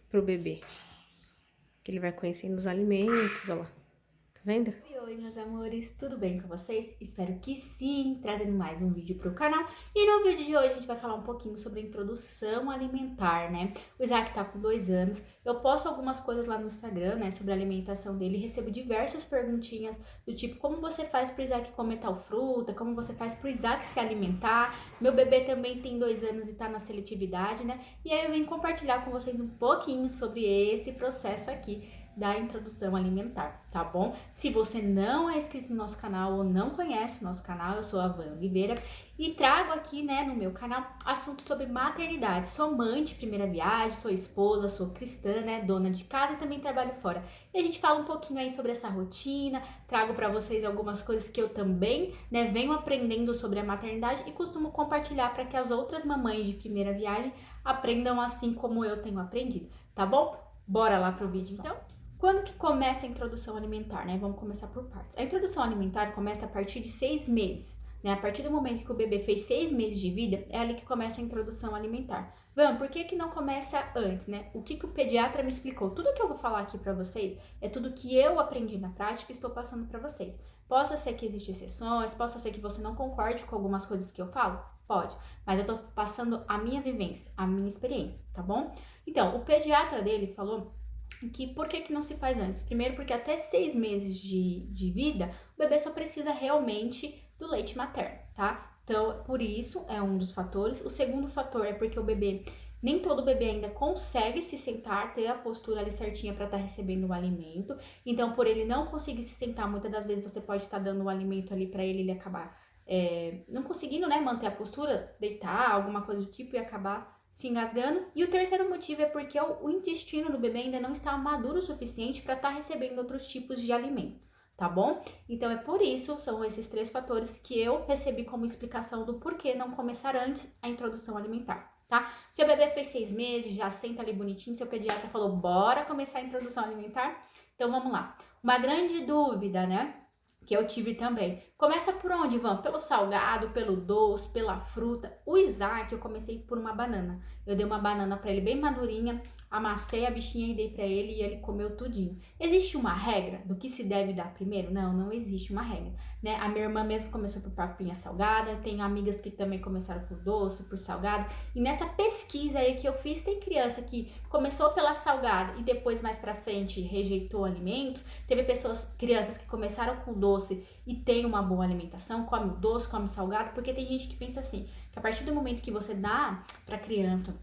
Pro bebê. Que ele vai conhecendo os alimentos, ó lá. Tá vendo? Oi, meus amores, tudo bem com vocês? Espero que sim, trazendo mais um vídeo pro canal. E no vídeo de hoje a gente vai falar um pouquinho sobre a introdução alimentar, né? O Isaac tá com 2 anos, eu posto algumas coisas lá no Instagram, né, sobre a alimentação dele, e recebo diversas perguntinhas do tipo, como você faz pro Isaac comer tal fruta, como você faz pro Isaac se alimentar. Meu bebê também tem 2 anos e tá na seletividade, né? E aí eu vim compartilhar com vocês um pouquinho sobre esse processo aqui da introdução alimentar, tá bom? Se você não é inscrito no nosso canal ou não conhece o nosso canal, eu sou a Van Oliveira e trago aqui, né, no meu canal, assuntos sobre maternidade. Sou mãe de primeira viagem, sou esposa, sou cristã, né, dona de casa e também trabalho fora. E a gente fala um pouquinho aí sobre essa rotina, trago para vocês algumas coisas que eu também, né, venho aprendendo sobre a maternidade e costumo compartilhar para que as outras mamães de primeira viagem aprendam assim como eu tenho aprendido, tá bom? Bora lá pro vídeo então? Quando que começa a introdução alimentar, né? Vamos começar por partes. A introdução alimentar começa a partir de 6 meses, né? A partir do momento que o bebê fez 6 meses de vida, é ali que começa a introdução alimentar. Vamos, por que que não começa antes, né? O que que o pediatra me explicou? Tudo que eu vou falar aqui pra vocês é tudo que eu aprendi na prática e estou passando pra vocês. Possa ser que existem exceções, possa ser que você não concorde com algumas coisas que eu falo? Pode, mas eu tô passando a minha vivência, a minha experiência, tá bom? Então, o pediatra dele falou que por que não se faz antes? Primeiro, porque até 6 meses de vida, o bebê só precisa realmente do leite materno, tá? Então, por isso é um dos fatores. O segundo fator é porque o bebê, nem todo bebê ainda consegue se sentar, ter a postura ali certinha para estar recebendo o alimento. Então, por ele não conseguir se sentar, muitas das vezes você pode estar dando o alimento ali para ele acabar não conseguindo, né, manter a postura, deitar, alguma coisa do tipo e acabar se engasgando. E o terceiro motivo é porque o intestino do bebê ainda não está maduro o suficiente para estar recebendo outros tipos de alimento, tá bom? Então é por isso, são esses 3 fatores que eu recebi como explicação do porquê não começar antes a introdução alimentar, tá? Seu bebê fez 6 meses, já senta ali bonitinho, seu pediatra falou, bora começar a introdução alimentar? Então vamos lá. Uma grande dúvida, né? Que eu tive também. Começa por onde, Ivan? Pelo salgado, pelo doce, pela fruta. O Isaac, eu comecei por uma banana. Eu dei uma banana para ele bem madurinha, amassei a bichinha e dei para ele e ele comeu tudinho. Existe uma regra do que se deve dar primeiro? Não, não existe uma regra, né? A minha irmã mesmo começou por papinha salgada, tenho amigas que também começaram por doce, por salgado. E nessa pesquisa aí que eu fiz, tem criança que começou pela salgada e depois mais para frente rejeitou alimentos. Teve crianças que começaram com doce e tem uma boa alimentação, come doce, come salgado, porque tem gente que pensa assim, que a partir do momento que você dá para criança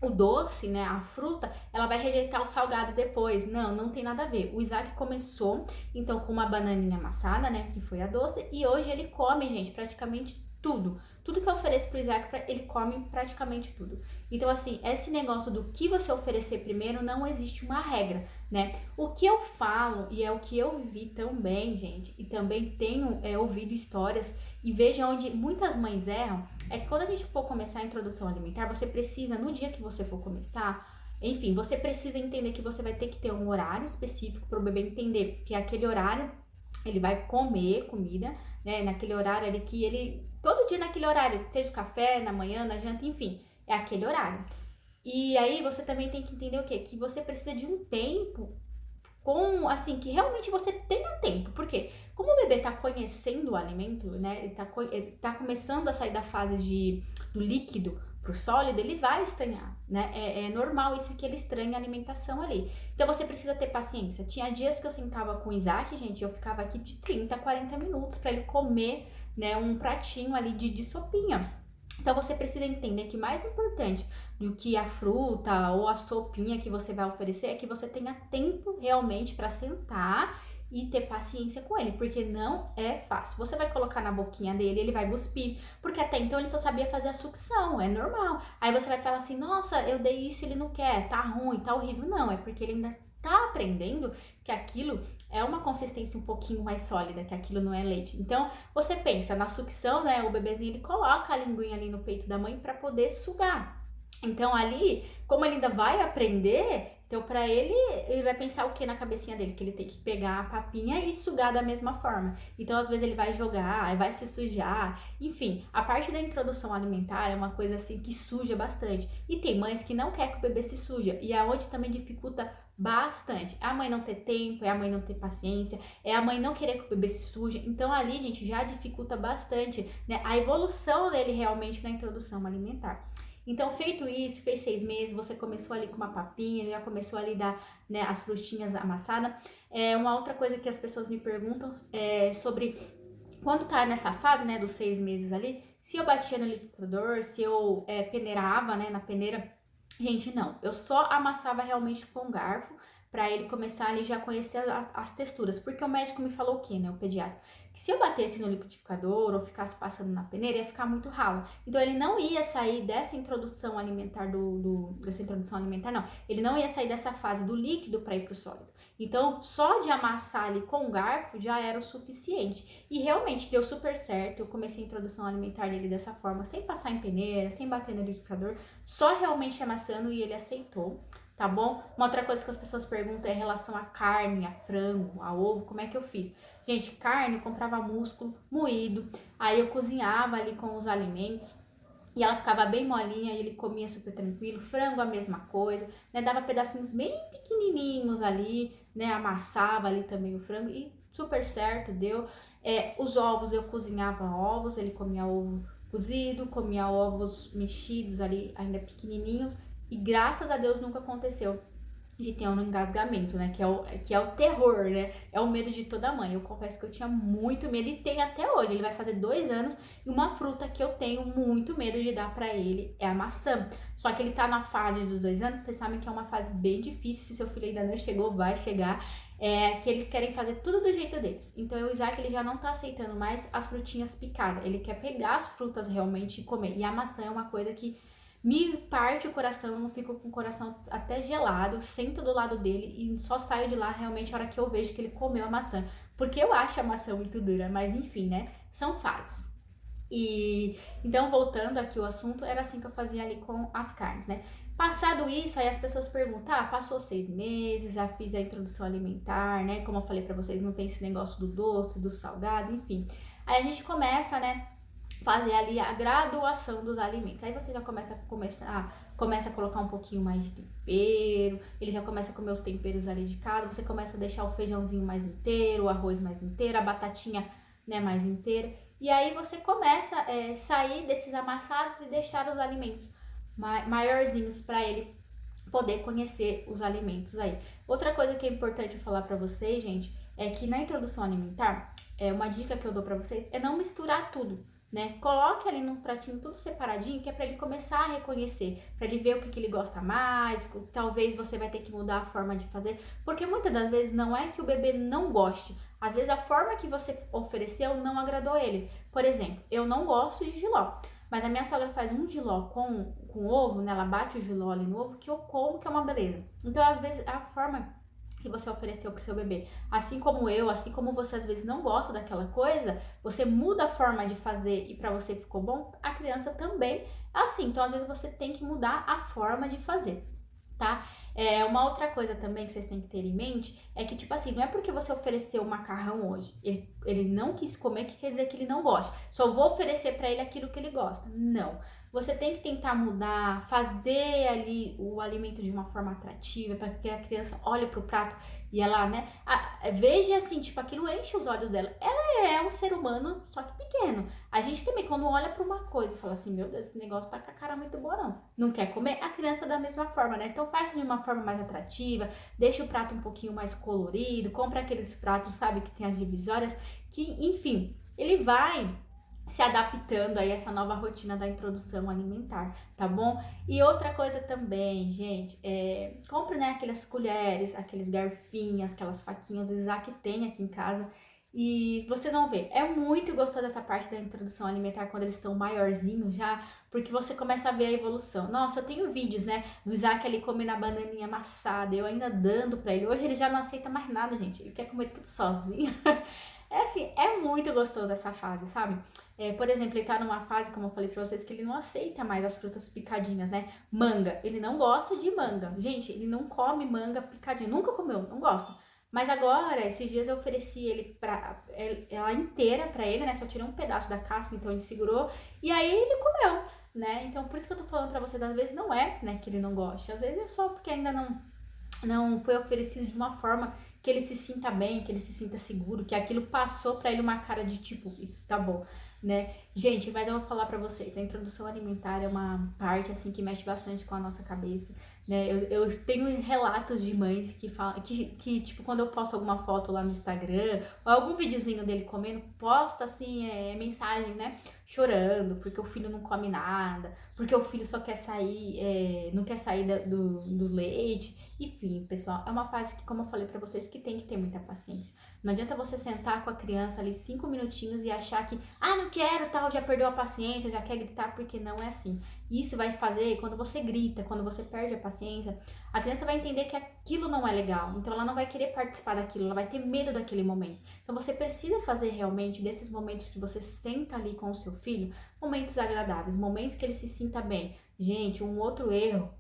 o doce, né, a fruta, ela vai rejeitar o salgado depois. Não, não tem nada a ver. O Isaac começou, então, com uma bananinha amassada, né, que foi a doce, e hoje ele come, gente, praticamente tudo. Tudo que eu ofereço pro Isaac, ele come praticamente tudo. Então, assim, esse negócio do que você oferecer primeiro, não existe uma regra, né? O que eu falo, e é o que eu vivi também, gente, e também tenho ouvido histórias, e vejo onde muitas mães erram, é que quando a gente for começar a introdução alimentar, você precisa, no dia que você for começar, enfim, você precisa entender que você vai ter que ter um horário específico para o bebê entender que aquele horário ele vai comer comida, né? Naquele horário ali que ele, todo dia naquele horário, seja café, na manhã, na janta, enfim, é aquele horário. E aí você também tem que entender o quê? Que você precisa de um tempo com, assim, que realmente você tenha tempo. Por quê? Como o bebê tá conhecendo o alimento, né? Ele tá começando a sair da fase do líquido pro sólido, ele vai estranhar, né? É normal isso que ele estranha a alimentação ali. Então você precisa ter paciência. Tinha dias que eu sentava com o Isaac, gente, eu ficava aqui de 30 a 40 minutos para ele comer, né, um pratinho ali de sopinha. Então você precisa entender que mais importante do que a fruta ou a sopinha que você vai oferecer é que você tenha tempo realmente para sentar e ter paciência com ele, porque não é fácil. Você vai colocar na boquinha dele, ele vai cuspir, porque até então ele só sabia fazer a sucção, é normal. Aí você vai falar assim: "Nossa, eu dei isso, ele não quer, tá ruim, tá horrível". Não, é porque ele ainda tá aprendendo que aquilo é uma consistência um pouquinho mais sólida, que aquilo não é leite. Então, você pensa na sucção, né? O bebezinho ele coloca a linguinha ali no peito da mãe para poder sugar. Então ali, como ele ainda vai aprender, Então, pra ele vai pensar o que na cabecinha dele? Que ele tem que pegar a papinha e sugar da mesma forma. Então, às vezes, ele vai jogar, vai se sujar. Enfim, a parte da introdução alimentar é uma coisa assim que suja bastante. E tem mães que não querem que o bebê se suja. E é onde também dificulta bastante. É a mãe não ter tempo, é a mãe não ter paciência, é a mãe não querer que o bebê se suje. Então, ali, gente, já dificulta bastante, né, a evolução dele realmente na introdução alimentar. Então, feito isso, fez 6 meses, você começou ali com uma papinha, já começou ali a dar, né, as frutinhas amassadas. Uma outra coisa que as pessoas me perguntam é sobre quando tá nessa fase, né, dos 6 meses ali, se eu batia no liquidificador, se eu peneirava, né, na peneira. Gente, não, eu só amassava realmente com garfo, pra ele começar ali já conhecer as texturas, porque o médico me falou o quê, né, o pediatra? Que se eu batesse no liquidificador ou ficasse passando na peneira, ia ficar muito ralo. Então, ele não ia sair dessa introdução alimentar dessa introdução alimentar, não. Ele não ia sair dessa fase do líquido para ir pro sólido. Então, só de amassar ali com o garfo já era o suficiente. E realmente deu super certo. Eu comecei a introdução alimentar dele dessa forma, sem passar em peneira, sem bater no liquidificador, só realmente amassando, e ele aceitou. Tá bom? Uma outra coisa que as pessoas perguntam é em relação a carne, a frango, a ovo, como é que eu fiz? Gente, carne, eu comprava músculo moído, aí eu cozinhava ali com os alimentos e ela ficava bem molinha e ele comia super tranquilo. Frango, a mesma coisa, né? Dava pedacinhos bem pequenininhos ali, né? Amassava ali também o frango e super certo, deu. Os ovos, eu cozinhava ovos, ele comia ovo cozido, comia ovos mexidos ali, ainda pequenininhos. E graças a Deus nunca aconteceu de ter um engasgamento, né? Que é o terror, né? É o medo de toda mãe. Eu confesso que eu tinha muito medo e tenho até hoje. Ele vai fazer 2 anos e uma fruta que eu tenho muito medo de dar pra ele é a maçã. Só que ele tá na fase dos 2 anos, vocês sabem que é uma fase bem difícil. Se seu filho ainda não chegou, vai chegar. Que eles querem fazer tudo do jeito deles. Então o Isaac, ele já não tá aceitando mais as frutinhas picadas. Ele quer pegar as frutas realmente e comer. E a maçã é uma coisa que me parte o coração, eu fico com o coração até gelado, sento do lado dele e só saio de lá realmente a hora que eu vejo que ele comeu a maçã. Porque eu acho a maçã muito dura, mas enfim, né? São fases. E então, voltando aqui o assunto, era assim que eu fazia ali com as carnes, né? Passado isso, aí as pessoas perguntam, passou 6 meses, já fiz a introdução alimentar, né? Como eu falei pra vocês, não tem esse negócio do doce, do salgado, enfim. Aí a gente começa, né? Fazer ali a graduação dos alimentos. Aí você já começa a colocar um pouquinho mais de tempero, ele já começa a comer os temperos ali de cada, você começa a deixar o feijãozinho mais inteiro, o arroz mais inteiro, a batatinha, né, mais inteira. E aí você começa a sair desses amassados e deixar os alimentos maiorzinhos para ele poder conhecer os alimentos aí. Outra coisa que é importante eu falar para vocês, gente, é que na introdução alimentar, uma dica que eu dou para vocês é não misturar tudo, né? Coloque ali num pratinho tudo separadinho, que é para ele começar a reconhecer, para ele ver o que ele gosta mais. Talvez você vai ter que mudar a forma de fazer, porque muitas das vezes não é que o bebê não goste, às vezes a forma que você ofereceu não agradou ele. Por exemplo, eu não gosto de jiló, mas a minha sogra faz um jiló com ovo, né? Ela bate o jiló ali no ovo, que eu como, que é uma beleza. Então, às vezes, a forma que você ofereceu para o seu bebê, assim como eu, assim como você às vezes não gosta daquela coisa, você muda a forma de fazer e para você ficou bom, a criança também é assim. Então, às vezes, você tem que mudar a forma de fazer, tá? Uma outra coisa também que vocês têm que ter em mente é que, tipo assim, não é porque você ofereceu o macarrão hoje, ele não quis comer, que quer dizer que ele não gosta. Só vou oferecer para ele aquilo que ele gosta. Não. Você tem que tentar mudar, fazer ali o alimento de uma forma atrativa, para que a criança olhe pro prato e ela, né, veja assim, tipo, aquilo enche os olhos dela. Ela é um ser humano, só que pequeno. A gente também, quando olha para uma coisa e fala assim, meu Deus, esse negócio tá com a cara muito boa, não. Não quer comer? A criança da mesma forma, né? Então faz de uma forma mais atrativa, deixa o prato um pouquinho mais colorido, compra aqueles pratos, sabe, que tem as divisórias, que, enfim, ele vai se adaptando aí a essa nova rotina da introdução alimentar, tá bom? E outra coisa também, gente, compre, né, aquelas colheres, aqueles garfinhos, aquelas faquinhas, o Isaac tem aqui em casa. E vocês vão ver, é muito gostosa essa parte da introdução alimentar quando eles estão maiorzinhos já, porque você começa a ver a evolução. Nossa, eu tenho vídeos, né, do Isaac ali comendo a bananinha amassada, eu ainda dando pra ele. Hoje ele já não aceita mais nada, gente, ele quer comer tudo sozinho. É assim, é muito gostoso essa fase, sabe? Por exemplo, ele tá numa fase, como eu falei pra vocês, que ele não aceita mais as frutas picadinhas, né? Manga, ele não gosta de manga. Gente, ele não come manga picadinha, nunca comeu, não gosta. Mas agora, esses dias eu ofereci ela inteira pra ele, né? Só tirei um pedaço da casca, então ele segurou. E aí ele comeu, né? Então, por isso que eu tô falando pra vocês, às vezes não é, né, que ele não goste. Às vezes é só porque ainda não foi oferecido de uma forma que ele se sinta bem, que ele se sinta seguro, que aquilo passou pra ele uma cara de tipo, isso tá bom, né? Gente, mas eu vou falar pra vocês, a introdução alimentar é uma parte assim que mexe bastante com a nossa cabeça, né? Eu tenho relatos de mães que falam que tipo, quando eu posto alguma foto lá no Instagram, ou algum videozinho dele comendo, posta assim, mensagem, né? Chorando, porque o filho não come nada, porque o filho só quer sair, não quer sair do leite. Enfim, pessoal, é uma fase que, como eu falei pra vocês, que tem que ter muita paciência. Não adianta você sentar com a criança ali 5 minutinhos e achar que, não quero, tal, já perdeu a paciência, já quer gritar, porque não é assim. Isso vai fazer, quando você grita, quando você perde a paciência, a criança vai entender que aquilo não é legal. Então ela não vai querer participar daquilo, ela vai ter medo daquele momento. Então você precisa fazer realmente desses momentos que você senta ali com o seu filho, momentos agradáveis, momentos que ele se sinta bem. Gente, um outro erro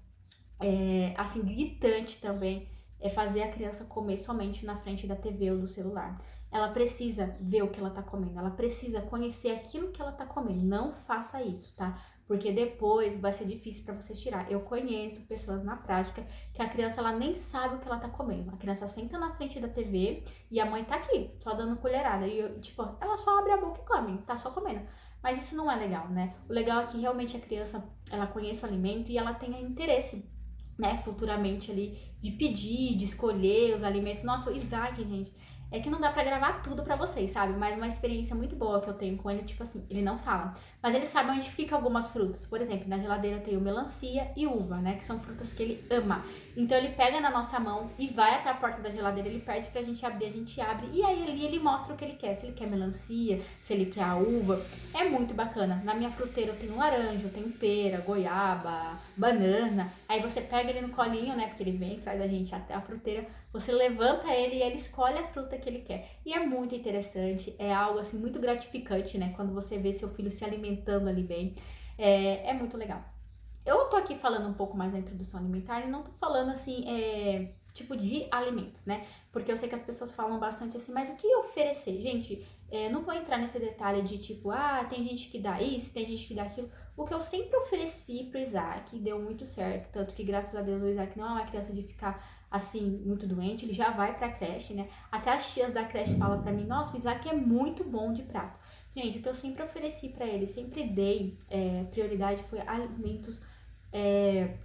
assim, gritante também, é fazer a criança comer somente na frente da TV ou do celular. Ela precisa ver o que ela tá comendo, ela precisa conhecer aquilo que ela tá comendo. Não faça isso, tá? Porque depois vai ser difícil para você tirar. Eu conheço pessoas na prática que a criança ela nem sabe o que ela tá comendo. A criança senta na frente da TV e a mãe tá aqui, só dando colherada. E tipo, ela só abre a boca e come, tá só comendo. Mas isso não é legal, né? O legal é que realmente a criança, ela conheça o alimento e ela tenha interesse, né, futuramente ali, de pedir, de escolher os alimentos. Nossa, o Isaac, gente, é que não dá pra gravar tudo pra vocês, sabe? Mas uma experiência muito boa que eu tenho com ele, tipo assim, ele não fala, mas ele sabe onde fica algumas frutas. Por exemplo, na geladeira eu tenho melancia e uva, né, que são frutas que ele ama. Então ele pega na nossa mão e vai até a porta da geladeira, ele pede pra gente abrir, a gente abre, e aí ali ele mostra o que ele quer, se ele quer melancia, se ele quer a uva. É muito bacana. Na minha fruteira eu tenho laranja, eu tenho pera, goiaba, banana. Aí você pega ele no colinho, né, porque ele vem, traz a gente até a fruteira, você levanta ele e ele escolhe a fruta que ele quer. E é muito interessante, é algo assim muito gratificante, né, quando você vê seu filho se alimentando ali bem. É muito legal. Eu tô aqui falando um pouco mais da introdução alimentar e não tô falando assim, tipo de alimentos, né? Porque eu sei que as pessoas falam bastante assim, mas o que oferecer? Gente, não vou entrar nesse detalhe de tipo, tem gente que dá isso, tem gente que dá aquilo. O que eu sempre ofereci pro Isaac deu muito certo, tanto que graças a Deus o Isaac não é uma criança de ficar assim, muito doente, ele já vai pra creche, né? Até as tias da creche falam pra mim, nossa, o Isaac é muito bom de prato. Gente, o que eu sempre ofereci pra ele, sempre dei prioridade foi alimentos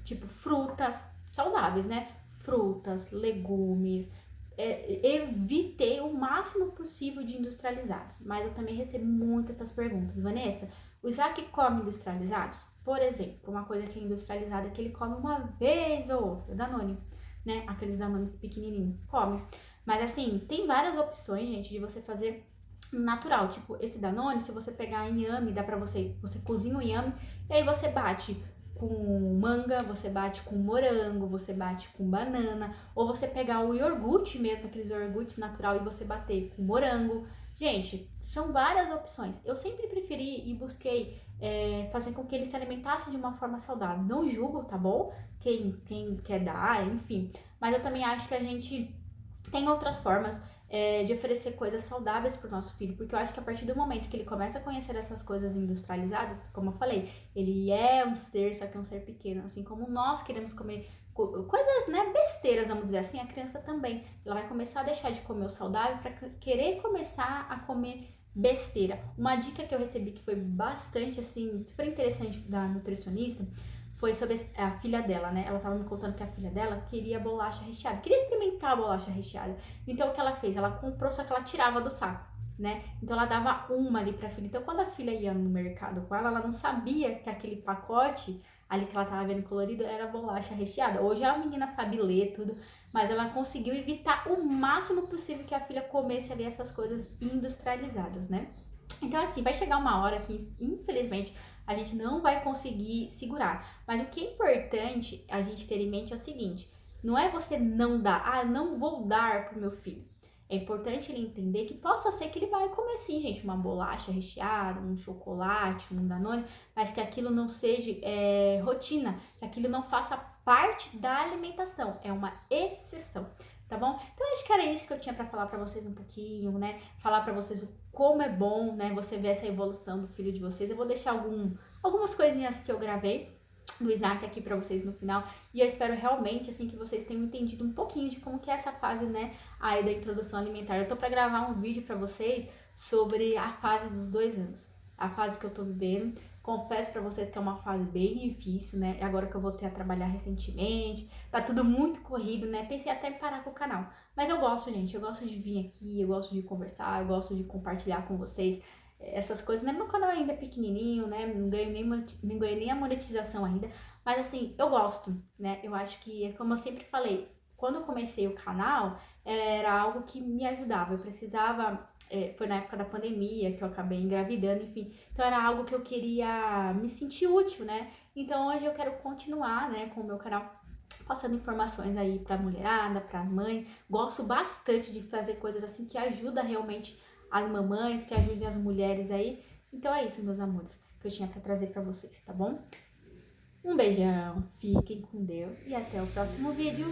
tipo frutas saudáveis, né? Frutas, legumes. Evitei o máximo possível de industrializados. Mas eu também recebo muitas essas perguntas. Vanessa, o Isaac come industrializados? Por exemplo, uma coisa que é industrializada que ele come uma vez ou outra, Danone, né? Aqueles Danones pequenininhos, come. Mas assim, tem várias opções, gente, de você fazer natural. Tipo, esse Danone, se você pegar inhame, dá pra você cozinha o inhame e aí você bate com manga, você bate com morango, você bate com banana, ou você pegar o iogurte mesmo, aqueles iogurtes natural e você bater com morango. Gente, são várias opções. Eu sempre preferi e busquei fazer com que ele se alimentasse de uma forma saudável. Não julgo, tá bom? Quem quer dar, enfim. Mas eu também acho que a gente tem outras formas de oferecer coisas saudáveis para o nosso filho, porque eu acho que a partir do momento que ele começa a conhecer essas coisas industrializadas, como eu falei, ele é um ser, só que é um ser pequeno, assim como nós queremos comer coisas, né, besteiras, vamos dizer assim, a criança também, ela vai começar a deixar de comer o saudável para querer começar a comer besteira. Uma dica que eu recebi que foi bastante, assim, super interessante da nutricionista, foi sobre a filha dela, né? Ela tava me contando que a filha dela queria bolacha recheada, queria experimentar a bolacha recheada. Então o que ela fez? Ela comprou, só que ela tirava do saco, né? Então ela dava uma ali pra filha. Então quando a filha ia no mercado com ela não sabia que aquele pacote ali que ela tava vendo colorido era bolacha recheada. Hoje a menina sabe ler tudo, mas ela conseguiu evitar o máximo possível que a filha comesse ali essas coisas industrializadas, né? Então, assim, vai chegar uma hora que, infelizmente, a gente não vai conseguir segurar. Mas o que é importante a gente ter em mente é o seguinte: não é você não dar, não vou dar pro meu filho. É importante ele entender que possa ser que ele vai comer sim, gente, uma bolacha recheada, um chocolate, um Danone, mas que aquilo não seja rotina, que aquilo não faça parte da alimentação, é uma exceção, tá bom? Então acho que era isso que eu tinha para falar para vocês um pouquinho, né? Falar para vocês como é bom, né? Você ver essa evolução do filho de vocês. Eu vou deixar algumas coisinhas que eu gravei do Isaac aqui para vocês no final, e eu espero realmente, assim, que vocês tenham entendido um pouquinho de como que é essa fase, né, aí da introdução alimentar. Eu tô para gravar um vídeo para vocês sobre a fase dos 2 anos, a fase que eu tô vivendo. Confesso para vocês que é uma fase bem difícil, né, agora que eu voltei a trabalhar recentemente, tá tudo muito corrido, né, pensei até em parar com o canal, mas eu gosto, gente, eu gosto de vir aqui, eu gosto de conversar, eu gosto de compartilhar com vocês essas coisas, né? Meu canal ainda é pequenininho, né? Não ganho nem a monetização ainda, mas assim, eu gosto, né? Eu acho que, é como eu sempre falei, quando eu comecei o canal, era algo que me ajudava. Eu precisava, foi na época da pandemia que eu acabei engravidando, enfim. Então era algo que eu queria me sentir útil, né? Então hoje eu quero continuar, né, com o meu canal, passando informações aí pra mulherada, pra mãe. Gosto bastante de fazer coisas assim que ajudam realmente as mamães, que ajudem as mulheres aí. Então é isso, meus amores, que eu tinha pra trazer pra vocês, tá bom? Um beijão, fiquem com Deus e até o próximo vídeo.